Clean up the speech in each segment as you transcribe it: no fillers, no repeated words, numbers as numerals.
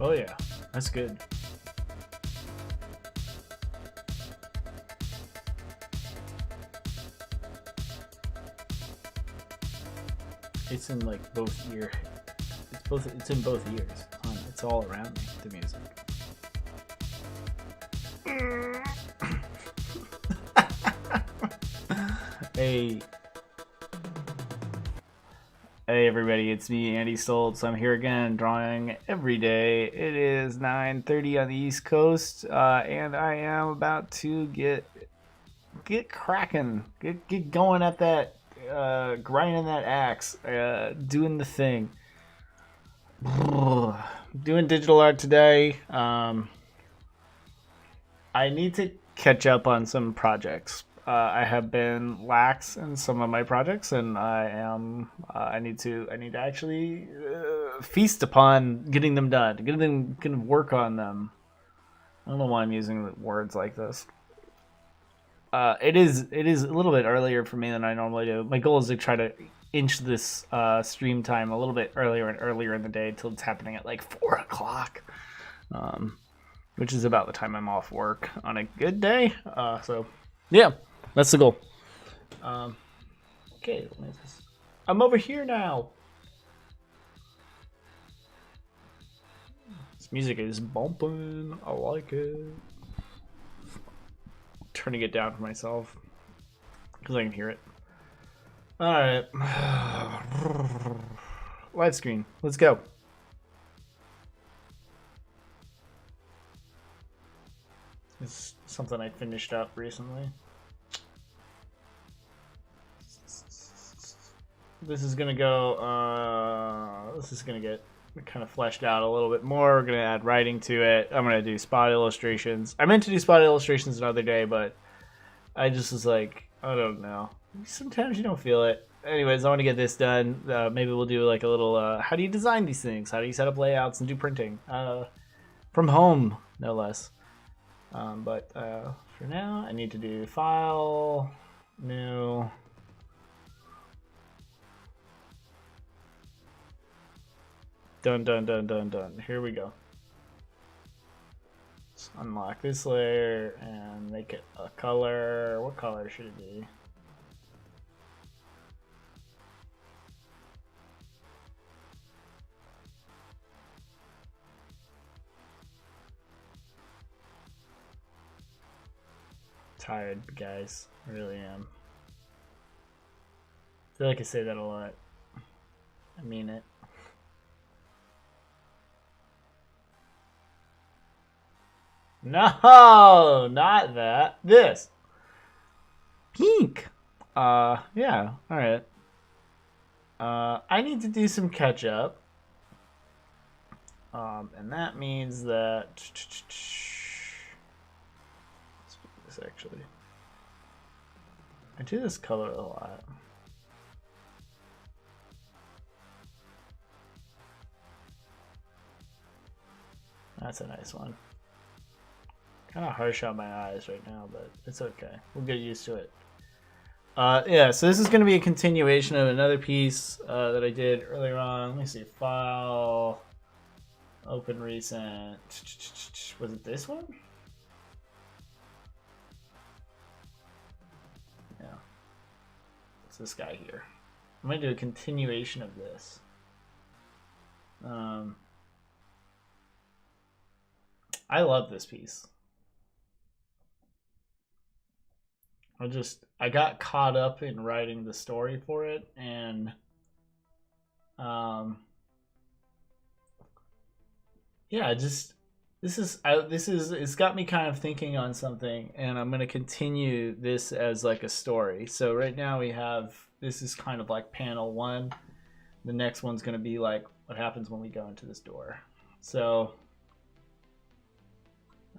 Oh yeah, that's good. It's in like both ear. It's both. It's in both ears. It's all around me. The music. Hey, hey everybody! It's me, Andy Stoltz. I'm here again, drawing every day. It is 9:30 on the East Coast, and I am about to get cracking, get going at that, grinding that axe, doing the thing. Doing digital art today. I need to catch up on some projects. I have been lax in some of my projects, and I am. I need to actually feast upon getting them done, getting them, gonna work on them. I don't know why I'm using words like this. It is a little bit earlier for me than I normally do. My goal is to try to inch this stream time a little bit earlier and earlier in the day till it's happening at like 4 o'clock. Which is about the time I'm off work on a good day. So, yeah, that's the goal. Okay, I'm over here now. This music is bumping. I like it. Turning it down for myself because I can hear it. All right, live screen. Let's go. It's something I finished up recently. This is gonna go. This is gonna get kind of fleshed out a little bit more. We're gonna add writing to it. I'm gonna do spot illustrations. I meant to do spot illustrations another day, but I just was like, I don't know. Sometimes you don't feel it. Anyways, I want to get this done. Maybe we'll do like a little. How do you design these things? How do you set up layouts and do printing? From home, no less. But for now, I need to do file, new. Done, done, done, done, done. Here we go. Let's unlock this layer and make it a color. What color should it be? Tired, guys. I really am. I feel like I say that a lot. I mean it. No, not that. This. Pink. Yeah. All right. I need to do some catch up. And that means that. Let's do this actually. I do this color a lot. That's a nice one. Kind of harsh on my eyes right now, but it's okay. We'll get used to it. Yeah, so this is going to be a continuation of another piece that I did earlier on. Let me see. File. Open recent. Was it this one? Yeah. It's this guy here. I'm going to do a continuation of this. I love this piece. I got caught up in writing the story for it, and yeah, it's got me kind of thinking on something, and I'm gonna continue this as like a story. So right now this is kind of like panel one. The next one's gonna be like what happens when we go into this door. So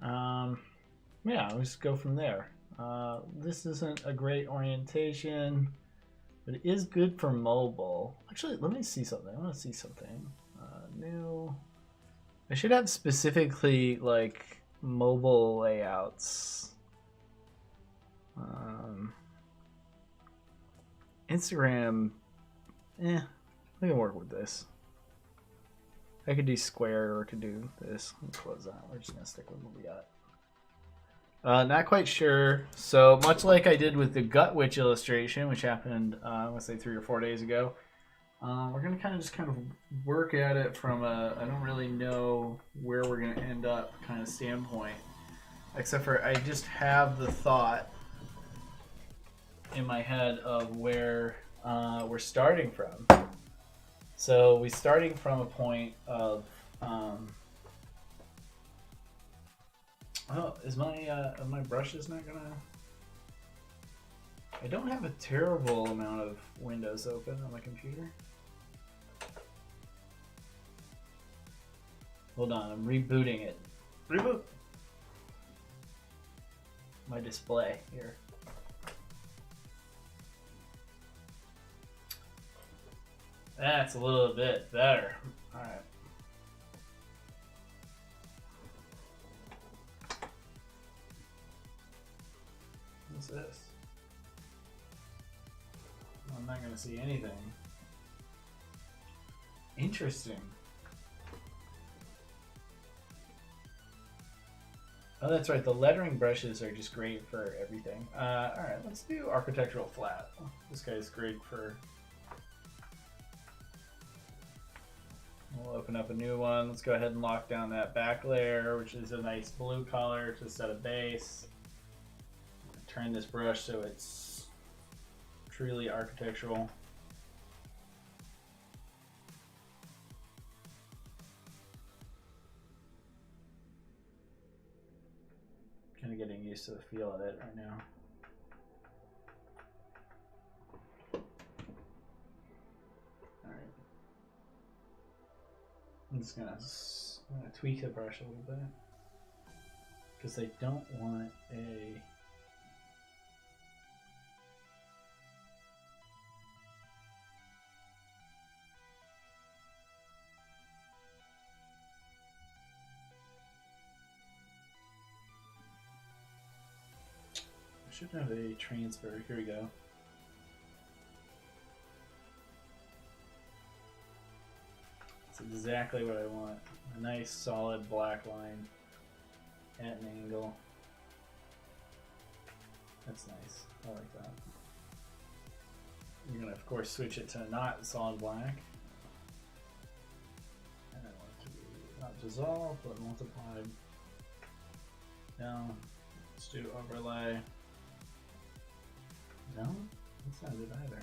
yeah, let's go from there. This isn't a great orientation, but it is good for mobile. Actually, let me see something. I want to see something. New. I should have specifically like mobile layouts. Instagram, I can work with this. I could do square or I could do this. Let's close that. We're just gonna stick with what we got. Not quite sure. So much like I did with the Gut Witch illustration, which happened, I want to say 3 or 4 days ago. We're gonna kind of work at it from a I don't really know where we're gonna end up kind of standpoint, except for I just have the thought in my head of where we're starting from. So we're starting from a point of oh, is my brushes not gonna? I don't have a terrible amount of windows open on my computer. Hold on, I'm rebooting it. Reboot. My display here. That's a little bit better. All right. What's this? I'm not going to see anything. Interesting. Oh, that's right. The lettering brushes are just great for everything. All right, let's do architectural flat. This guy's great for... We'll open up a new one. Let's go ahead and lock down that back layer, which is a nice blue color to set a base. Turn this brush so it's truly architectural. Kind of getting used to the feel of it right now. Alright. I'm just gonna tweak the brush a little bit because I don't want a should have a transfer. Here we go. That's exactly what I want. A nice solid black line at an angle. That's nice. I like that. You're gonna of course switch it to not solid black. And I want it to be not dissolved but multiplied. Now let's do overlay. No? That's not it either.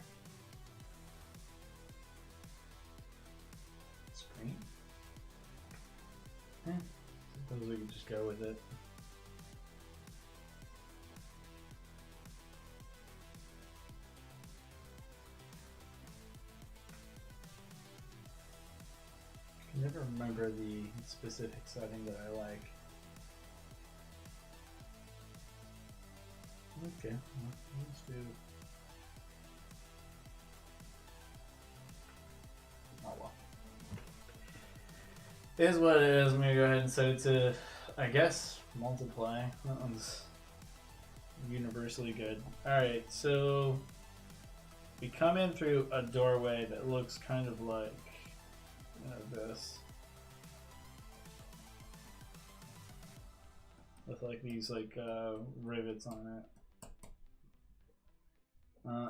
Screen? Suppose we could just go with it. I can never remember the specific setting that I like. Okay, well, let's do. Oh well. It is what it is. I'm gonna go ahead and set it to, I guess, multiply. That one's universally good. Alright, so we come in through a doorway that looks kind of like, you know, this. With like these like rivets on it.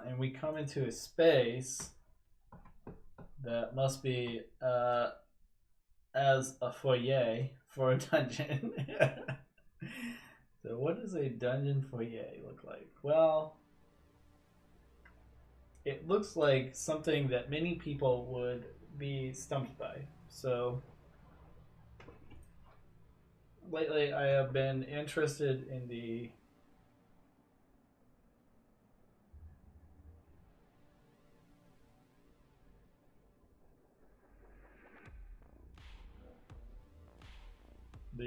And we come into a space that must be as a foyer for a dungeon. So what does a dungeon foyer look like? Well, it looks like something that many people would be stumped by. So lately I have been interested in the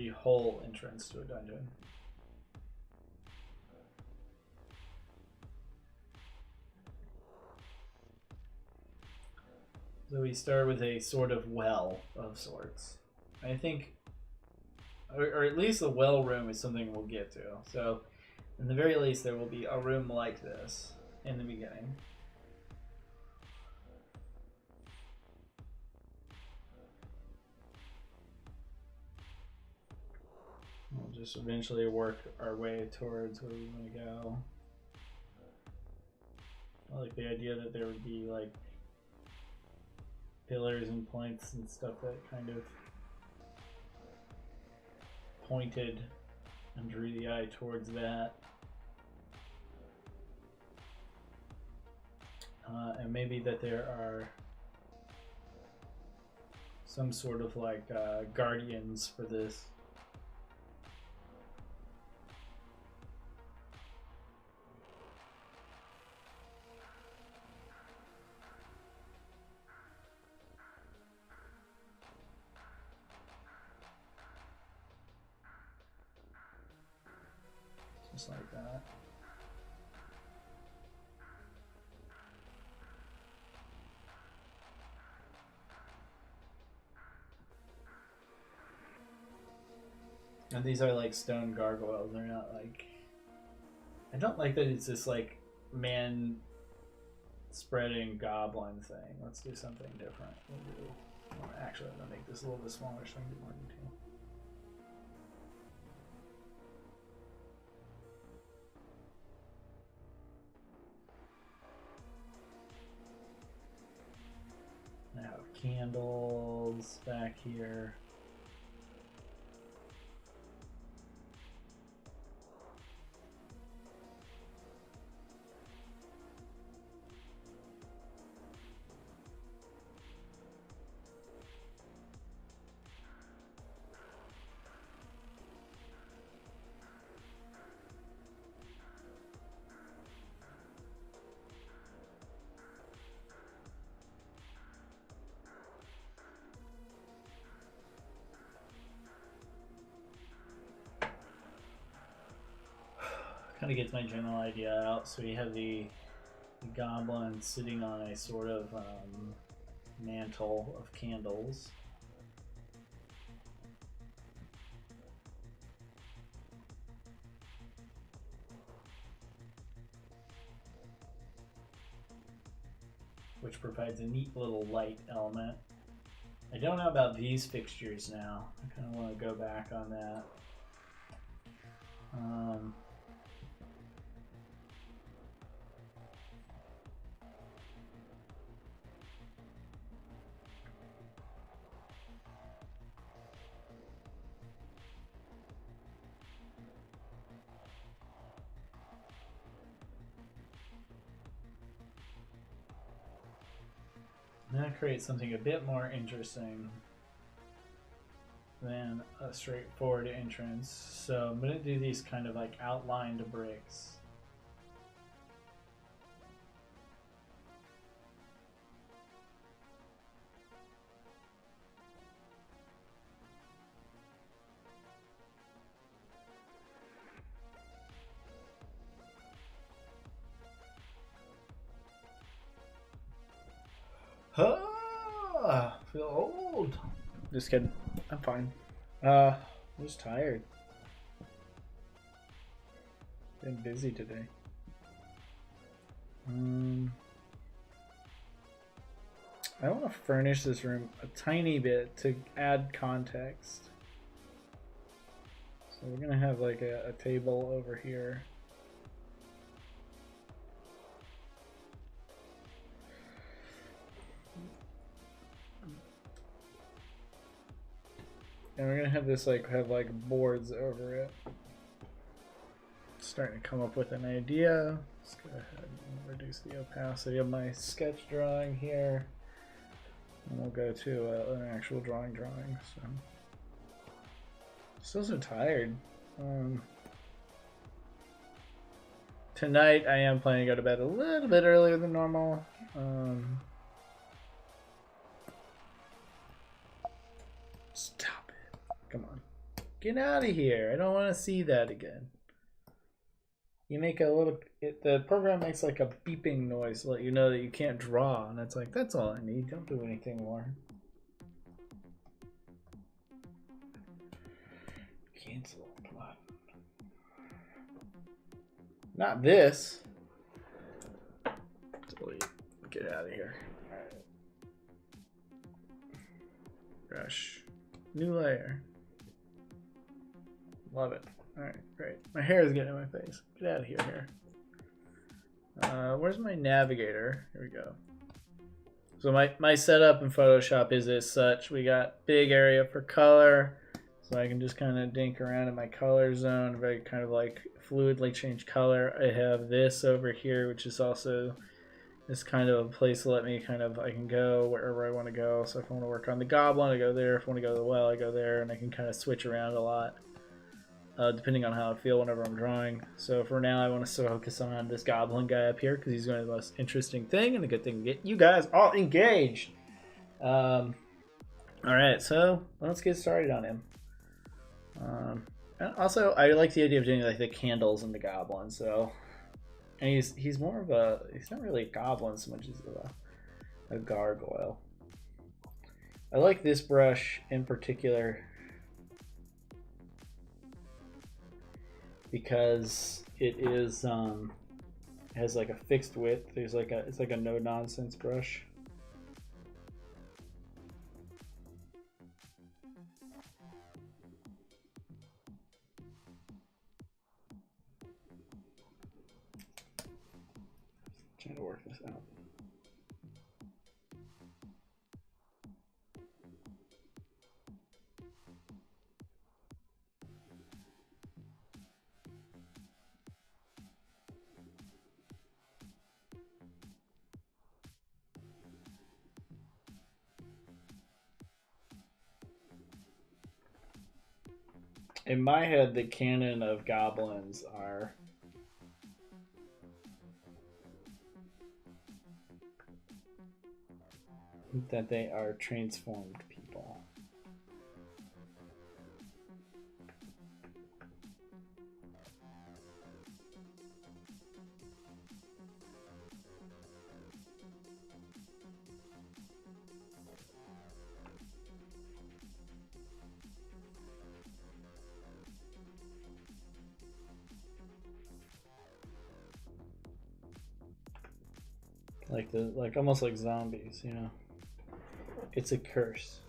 whole entrance to a dungeon. So we start with a sort of well of sorts. I think, or at least the well room is something we'll get to. So in the very least there will be a room like this in the beginning. just eventually work our way towards where we want to go. I like the idea that there would be like pillars and points and stuff that kind of pointed and drew the eye towards that. And maybe that there are some sort of like guardians for this. Just like that. And these are like stone gargoyles. They're not like... I don't like that it's this like man spreading goblin thing. Let's do something different. We'll do... Actually, I'm going to make this a little bit smaller so I can do more detail. I have candles back here. Kind of gets my general idea out. So you have the goblin sitting on a sort of mantle of candles. Which provides a neat little light element. I don't know about these fixtures now. I kind of want to go back on that. That creates something a bit more interesting than a straightforward entrance. So I'm going to do these kind of like outlined bricks. I feel old. Just kidding. I'm fine. I'm just tired. Been busy today. I want to furnish this room a tiny bit to add context. So we're gonna have like a table over here. And we're gonna have this have boards over it. Starting to come up with an idea. Let's go ahead and reduce the opacity of my sketch drawing here. And we'll go to an actual drawing. So still so tired. Tonight I am planning to go to bed a little bit earlier than normal. Stop it. Come on. Get out of here. I don't want to see that again. You make a little... the program makes like a beeping noise to let you know that you can't draw. And it's like, that's all I need. Don't do anything more. Cancel. Come on. Not this. Delete. Get out of here. Alright. Brush. New layer. Love it. All right, great. My hair is getting in my face. Get out of here. Where's my navigator? Here we go. So my setup in Photoshop is as such. We got big area for color, so I can just kind of dink around in my color zone, very kind of like fluidly change color. I have this over here, which is also this kind of a place to let me I can go wherever I want to go. So if I want to work on the goblin, I go there. If I want to go to the well, I go there, and I can kind of switch around a lot. Depending on how I feel whenever I'm drawing. So for now, I want to focus on this goblin guy up here because he's going to be the most interesting thing and a good thing to get you guys all engaged. All right, so let's get started on him. And also, I like the idea of doing like the candles in the goblin. So, and he's more of he's not really a goblin so much as a gargoyle. I like this brush in particular because it is has like a fixed width. There's like it's like a no nonsense brush. Trying to work this out. In my head, the canon of goblins are that they are transformed people. Like almost like zombies, you know. It's a curse.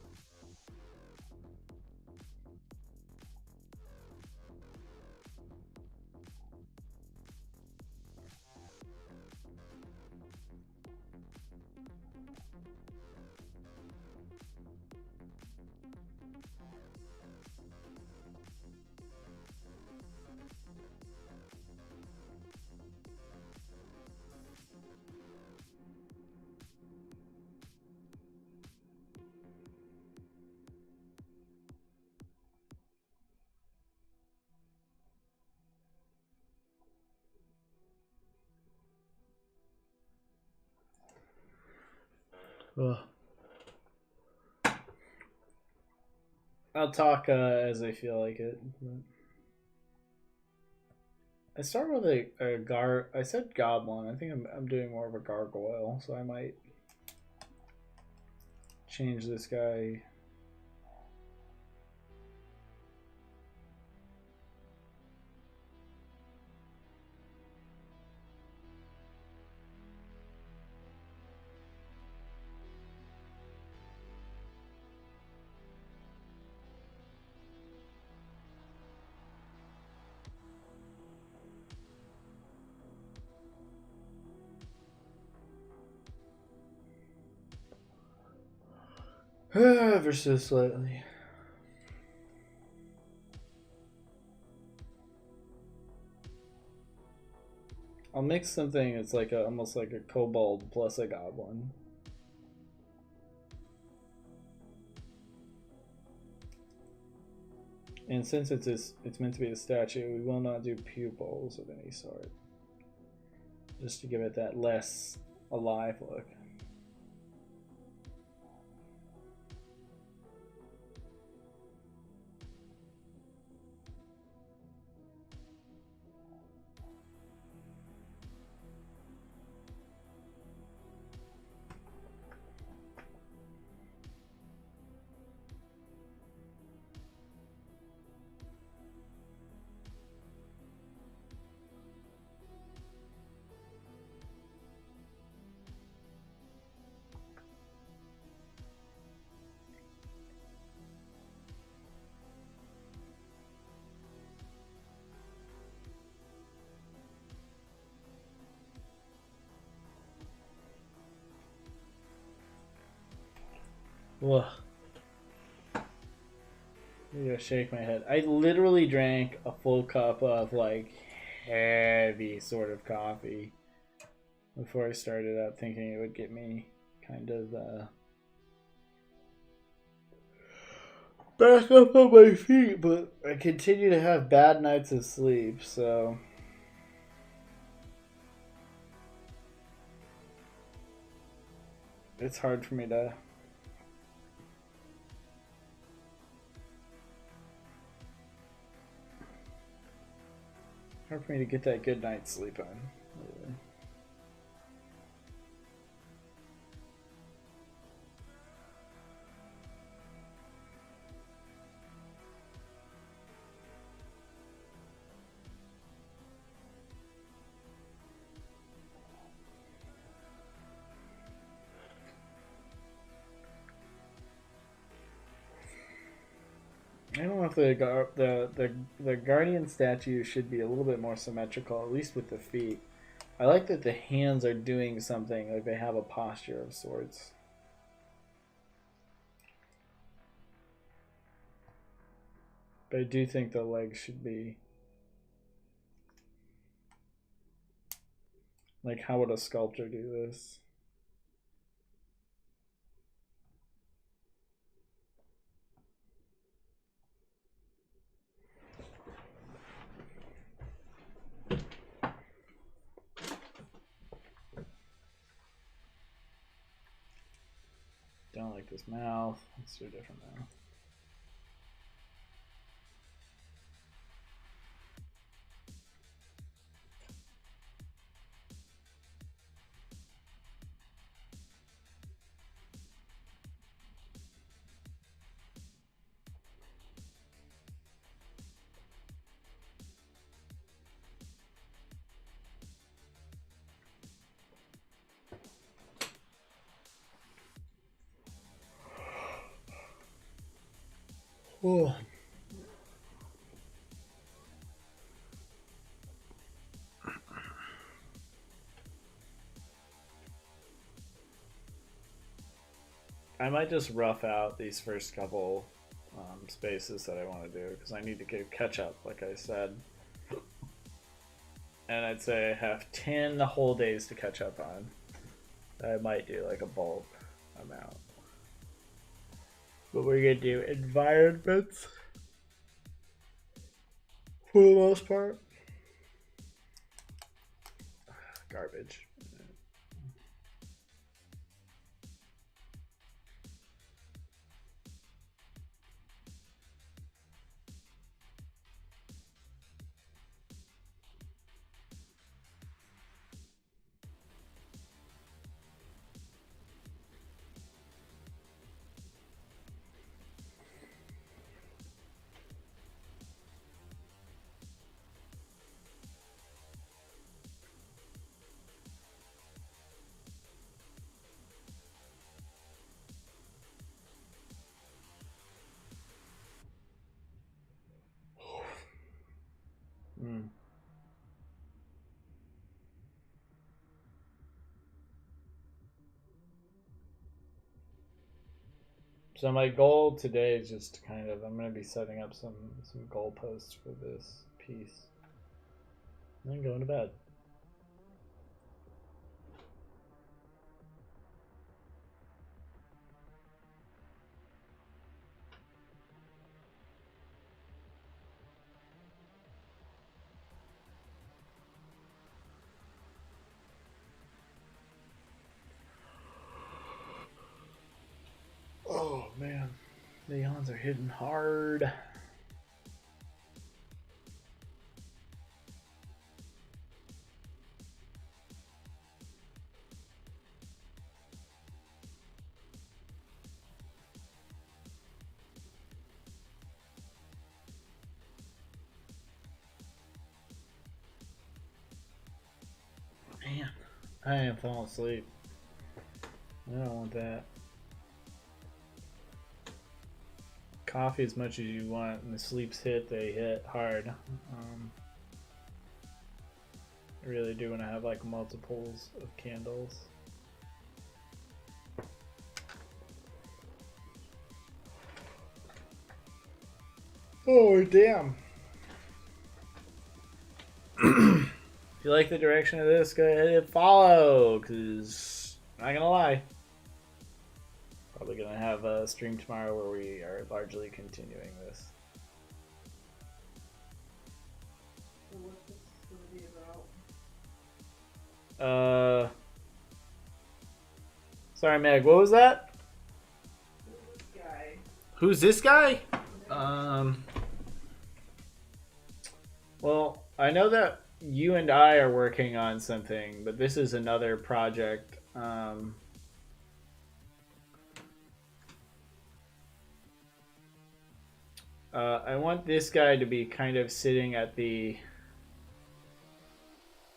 Ugh. I'll talk as I feel like it. I start with I said goblin. I think I'm doing more of a gargoyle, so I might change this guy. Ever so slightly. I'll mix something that's like almost like a kobold plus a goblin. And since it's meant to be a statue, we will not do pupils of any sort. Just to give it that less alive look. Ugh. I'm gonna shake my head. I literally drank a full cup of like heavy sort of coffee before I started out, thinking it would get me kind of back up on my feet, but I continue to have bad nights of sleep, so it's hard for me to get that good night's sleep on. Really. I don't know if the guardian statue should be a little bit more symmetrical, at least with the feet. I like that the hands are doing something, like they have a posture of sorts. But I do think the legs should be like, how would a sculptor do this? Don't like this mouth. Let's do a different mouth. Oh. I might just rough out these first couple spaces that I want to do because I need to get ketchup, like I said. And I'd say I have 10 whole days to catch up on. I might do like a bulk amount. But we're going to do environments for the most part. Garbage. Mm. So my goal today is just to kind of, I'm going to be setting up some goalposts for this piece. And then going to bed. Oh man, the yawns are hitting hard. Man, I am falling asleep. I don't want that. Coffee as much as you want, and the sleeps hit, they hit hard. I really do want to have like multiples of candles. Oh, damn. If you like the direction of this, go ahead and follow, because I'm not going to lie. Probably going to have a stream tomorrow where we are largely continuing this. So what's this going to be about? Sorry, Meg, what was that? Who's this guy? Who's this guy? Well, I know that you and I are working on something, but this is another project. I want this guy to be kind of sitting at the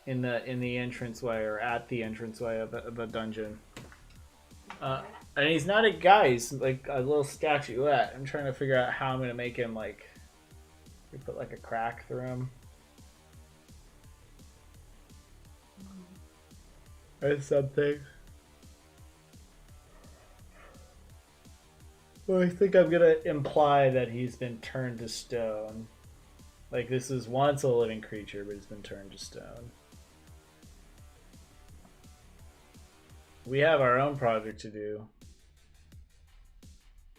in the entranceway or at the entranceway of a dungeon. And he's not a guy; he's like a little statuette. I'm trying to figure out how I'm gonna make him like. We put like a crack through him. Or something. Well, I think I'm gonna imply that he's been turned to stone. Like this is once a living creature, but he's been turned to stone. We have our own project to do.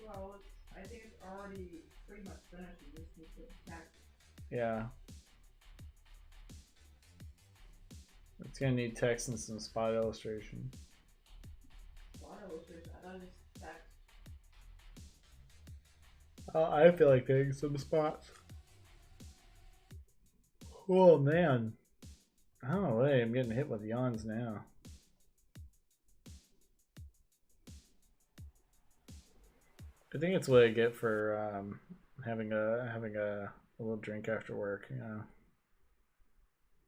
Well, I think it's already pretty much finished. You just need to attack. Yeah. It's gonna need text and some spot illustration. Spot illustration? I thought it was text. I feel like doing some spots. Oh man. Oh wait, I'm getting hit with yawns now. I think it's what I get for having a little drink after work. You know,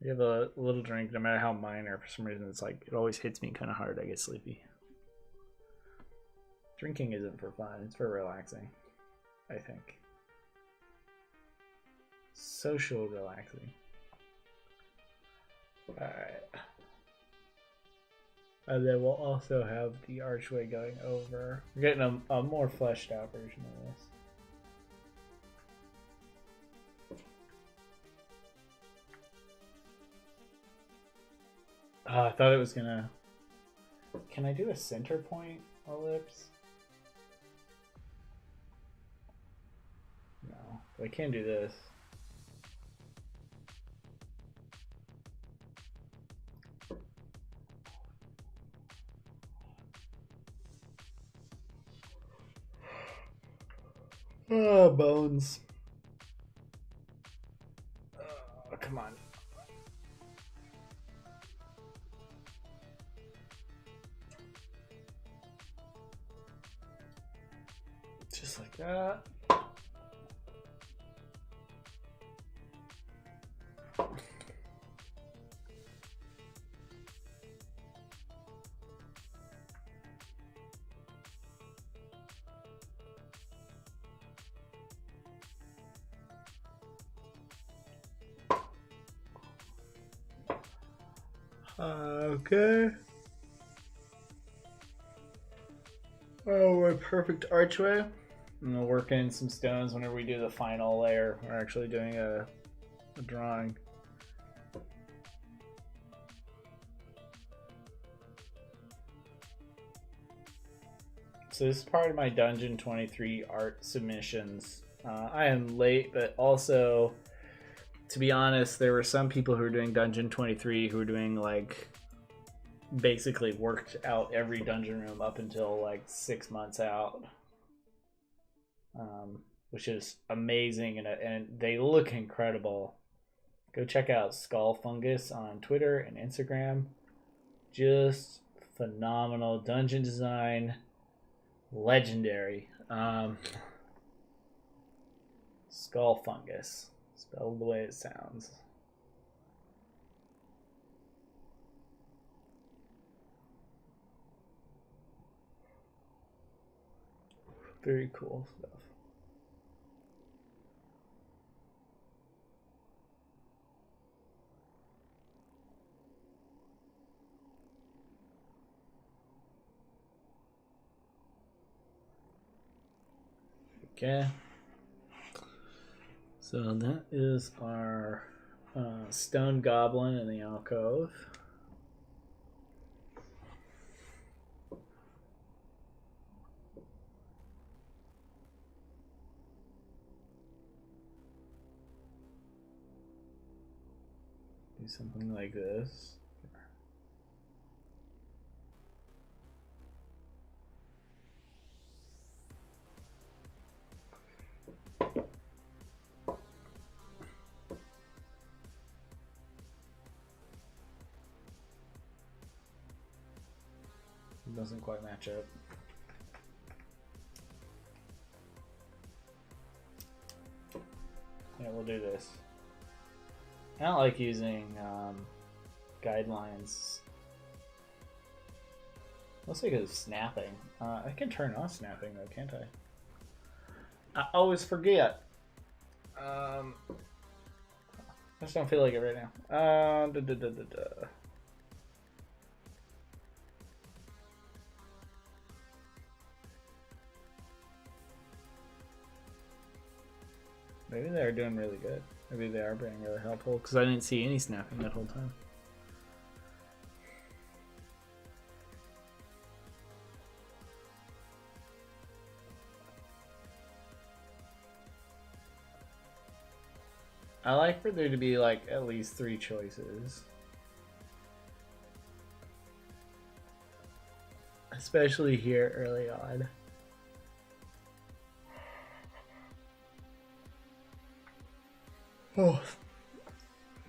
you have a little drink, no matter how minor. For some reason, it's like it always hits me kind of hard. I get sleepy. Drinking isn't for fun; it's for relaxing. I think social relaxing. All right. And then we'll also have the archway going over. We're getting a more fleshed out version of this. I thought it was gonna... Can I do a center point ellipse? No, but I can do this. Oh, bones. Oh, come on. Just like that. Okay. Oh, we're perfect archway. And we'll work in some stones whenever we do the final layer. We're actually doing a drawing. So this is part of my Dungeon 23 art submissions. I am late, but also, to be honest, there were some people who were doing Dungeon 23 who were doing like basically worked out every dungeon room up until like 6 months out, which is amazing, and they look incredible. Go check out Skull Fungus on Twitter and Instagram. Just phenomenal dungeon design, legendary. Skull Fungus, spelled the way it sounds. Very cool stuff. Okay. So that is our stone goblin in the alcove. Do something like this. It doesn't quite match up. Yeah, we'll do this. I don't like using guidelines. Mostly because of snapping. I can turn off snapping though, can't I always forget. I just don't feel like it right now. Maybe they're doing really good. Maybe they are being really helpful because I didn't see any snapping that whole time. I like for there to be like at least 3 choices. Especially here early on. Oh,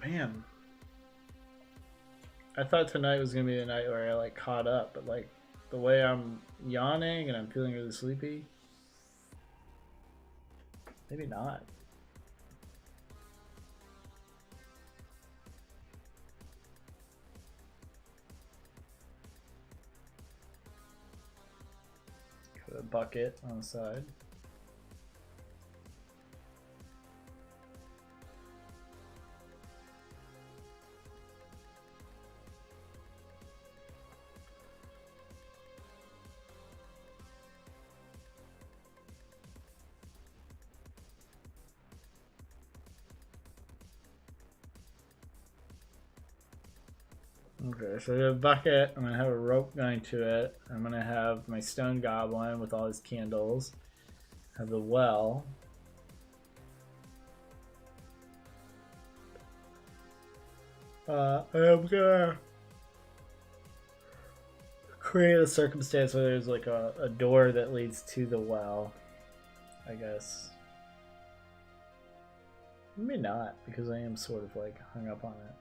man. I thought tonight was gonna be the night where I like caught up, but like the way I'm yawning and I'm feeling really sleepy, maybe not. Put a bucket on the side. Okay, so we have a bucket. I'm gonna have a rope going to it. I'm gonna have my stone goblin with all his candles. Have the well. I'm gonna create a circumstance where there's like a door that leads to the well, I guess. Maybe not, because I am sort of like hung up on it.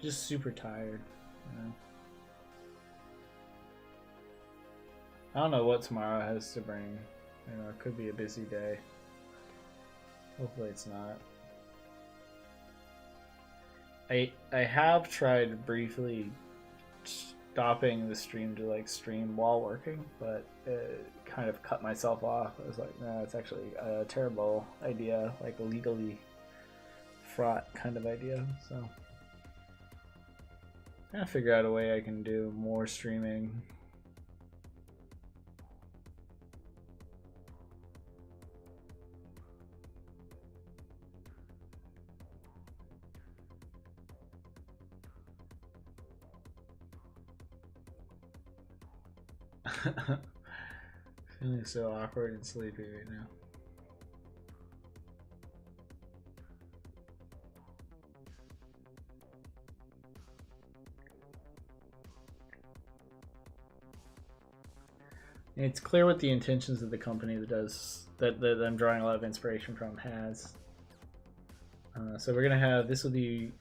Just super tired, you know. I don't know what tomorrow has to bring. You know, it could be a busy day. Hopefully it's not. I have tried briefly stopping the stream to like stream while working, but it kind of cut myself off. I was like, nah, it's actually a terrible idea, like a legally fraught kind of idea. So I'm gonna figure out a way I can do more streaming. Feeling so awkward and sleepy right now. It's clear what the intentions of the company that I'm drawing a lot of inspiration from has. So we're gonna have, this will be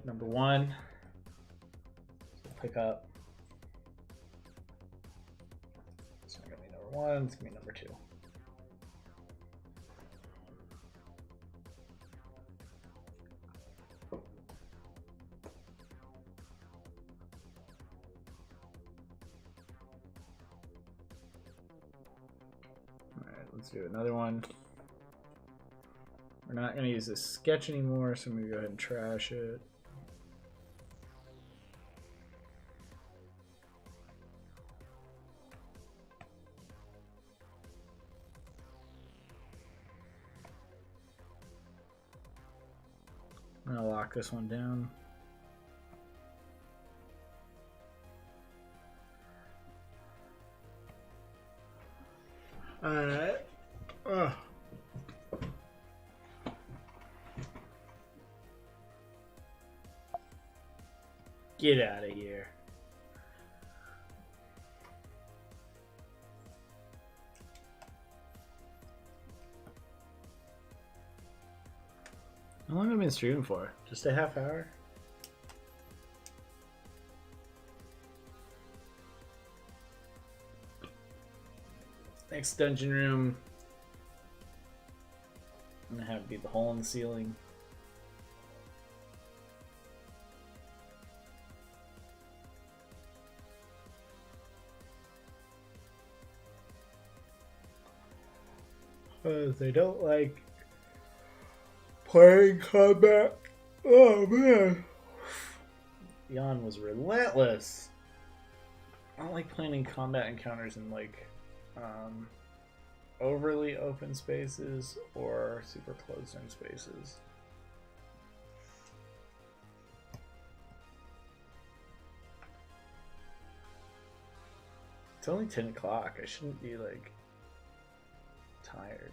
number 1. So pick up. It's not gonna be number 1. It's gonna be number 2. let's do another one. We're not going to use this sketch anymore, so I'm going to go ahead and trash it. I'm going to lock this one down. Alright. Get out of here. How long have I been streaming for? Just a half hour? Next dungeon room. I'm gonna have it be the hole in the ceiling. They don't like playing combat. Oh man. Yawn was relentless. I don't like playing in combat encounters in like overly open spaces or super closed in spaces. It's only 10 o'clock. I shouldn't be like tired.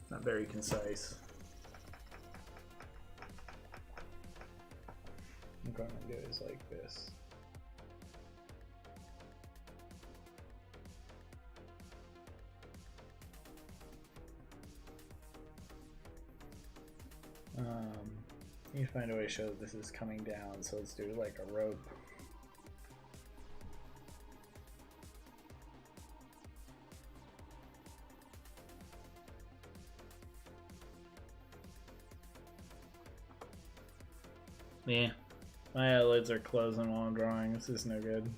Not very concise. I'm going to do is like this. Need to find a way to show that this is coming down, so let's do like a rope. Yeah, my eyelids are closing while I'm drawing. This is no good.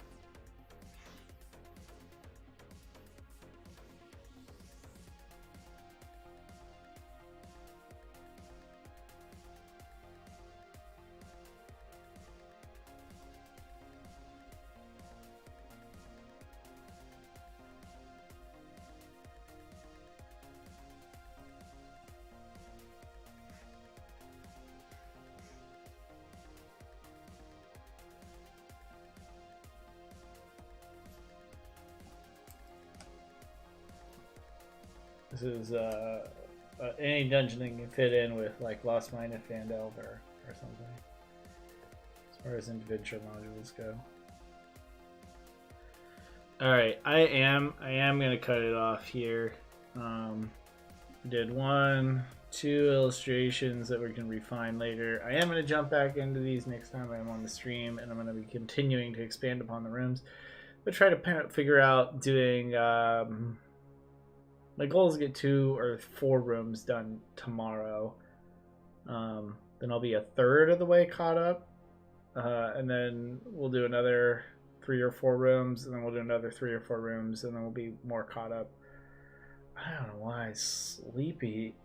This is any dungeon that can fit in with like Lost Mine of Phandelver or something, as far as individual modules go. Alright, I am gonna cut it off here. Did 1, 2 illustrations that we can refine later. I am gonna jump back into these next time I'm on the stream, and I'm gonna be continuing to expand upon the rooms, but try to figure out doing my goal is to get 2 or 4 rooms done tomorrow. Then I'll be a third of the way caught up. And then we'll do another 3 or 4 rooms, and then we'll do another 3 or 4 rooms, and then we'll be more caught up. I don't know why sleepy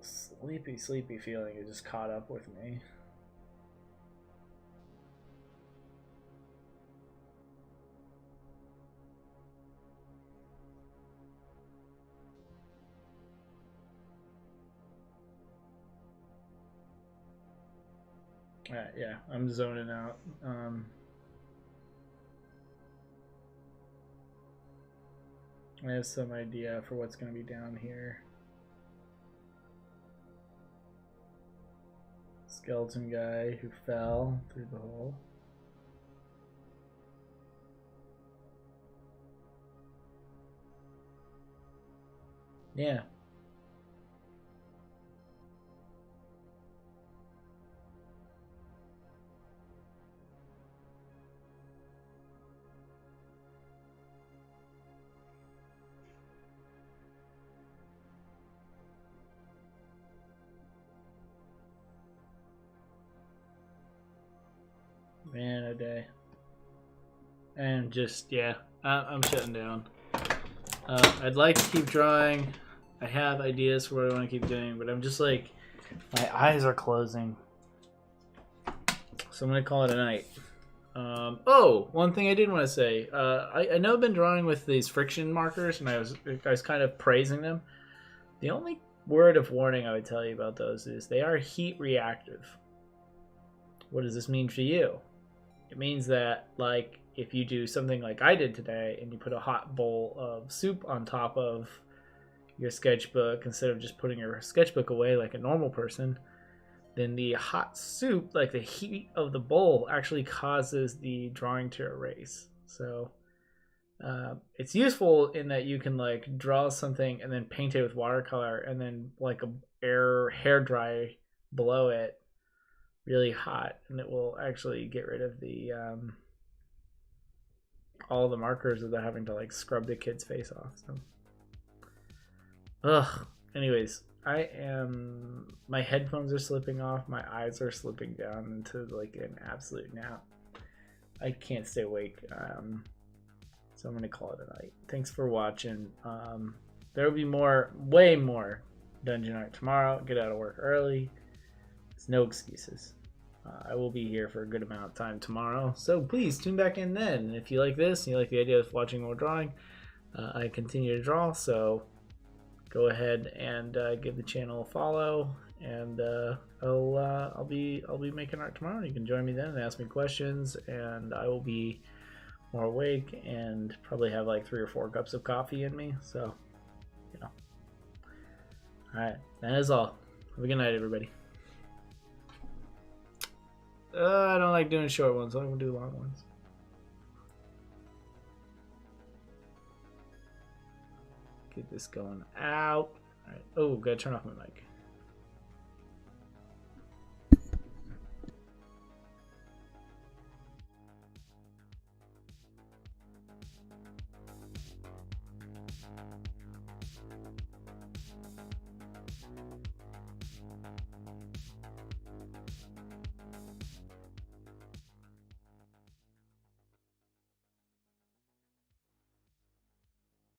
feeling is just caught up with me. Yeah, I'm zoning out. I have some idea for what's going to be down here. Skeleton guy who fell through the hole. Yeah. Man, a day. And just, yeah, I'm shutting down. I'd like to keep drawing. I have ideas for what I want to keep doing, but I'm just like, my eyes are closing. So I'm going to call it a night. One thing I did want to say. I know I've been drawing with these friction markers, and I was kind of praising them. The only word of warning I would tell you about those is they are heat reactive. What does this mean for you? It means that, like, if you do something like I did today and you put a hot bowl of soup on top of your sketchbook instead of just putting your sketchbook away like a normal person, then the hot soup, like the heat of the bowl, actually causes the drawing to erase. So it's useful in that you can like draw something and then paint it with watercolor and then like a air hair dry below it really hot, and it will actually get rid of the all the markers without having to like scrub the kid's face off. So, Anyways, my headphones are slipping off. My eyes are slipping down into like an absolute nap. I can't stay awake. So I'm gonna call it a night. Thanks for watching. There will be way more dungeon art tomorrow. Get out of work early. There's no excuses. I will be here for a good amount of time tomorrow, so please tune back in then. And if you like this and you like the idea of watching more drawing, I continue to draw, so go ahead and give the channel a follow, and I'll be making art tomorrow. You can join me then and ask me questions, and I will be more awake and probably have like 3 or 4 cups of coffee in me. So, you know. All right, that is all. Have a good night, everybody. I don't like doing short ones. I want to do long ones. Get this going out. All right. Oh, gotta turn off my mic.